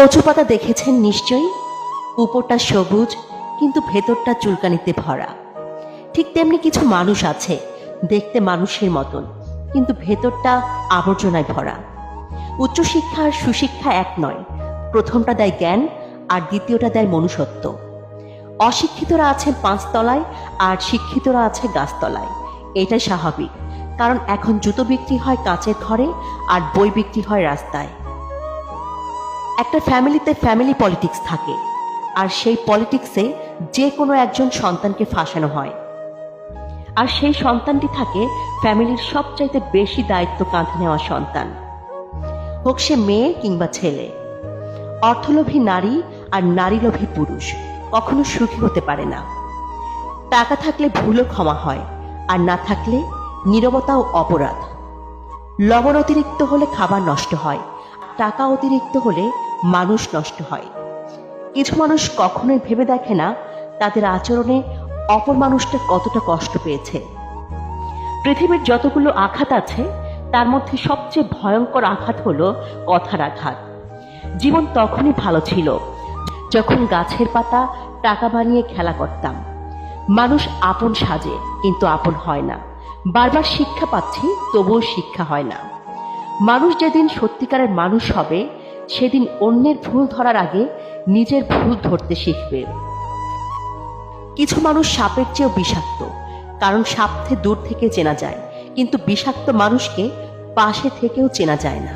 কচু পাতা দেখেছেন নিশ্চয়ই, উপরটা সবুজ কিন্তু ভেতরটা চুলকানিতে ভরা। ঠিক তেমনি কিছু মানুষ আছে দেখতে মানুষের মতন, কিন্তু ভেতরটা আবর্জনায় ভরা। উচ্চশিক্ষা আর সুশিক্ষা এক নয়, প্রথমটা দেয় জ্ঞান আর দ্বিতীয়টা দেয় মনুষ্যত্ব। অশিক্ষিতরা আছে 5 তলায় আর শিক্ষিতরা আছে গাছতলায়। এটাই স্বাভাবিক, কারণ এখন জুতো বিক্রি হয় কাঁচের ঘরে আর বই বিক্রি হয় রাস্তায়। একটা ফ্যামিলিতে ফ্যামিলি পলিটিক্স থাকে, আর সেই পলিটিক্সে যে কোনো একজন সন্তানকে ফাঁসানো হয়, আর সেই সন্তানটি থাকে ফ্যামিলির সবচাইতে বেশি দায়িত্ব কাঁধে নেওয়া সন্তান, হোক সে মেয়ে কিংবা ছেলে। অর্থলোভী নারী আর নারীলোভী পুরুষ কখনো সুখী হতে পারে না। টাকা থাকলে ভুলও ক্ষমা হয়, আর না থাকলে নীরবতাও অপরাধ। লবণ অতিরিক্ত হলে খাবার নষ্ট হয়, টাকা অতিরিক্ত হলে মানুষ নষ্ট হয়। কিছু মানুষ কখনোই ভেবে দেখে না তাদের আচরণে অপর মানুষটা কতটা কষ্ট পেয়েছে। পৃথিবীর যতগুলো আঘাত আছে তার মধ্যে সবচেয়ে ভয়ঙ্কর আঘাত হলো কথার আঘাত। জীবন তখনই ভালো ছিল যখন গাছের পাতা টাকা বানিয়ে খেলা করতাম। মানুষ আপন সাজে কিন্তু আপন হয় না। বারবার শিক্ষা পাচ্ছি, তবুও শিক্ষা হয় না। মানুষ যেদিন সত্যিকারের মানুষ হবে, সেদিন অন্যের ভুল ধরার আগে নিজের ভুল ধরতে শিখবে। কিছু মানুষ সাপের চেয়েও বিষাক্ত, কারণ সাপকে দূর থেকে চেনা যায়, কিন্তু বিষাক্ত মানুষকে পাশে থেকেও চেনা যায় না।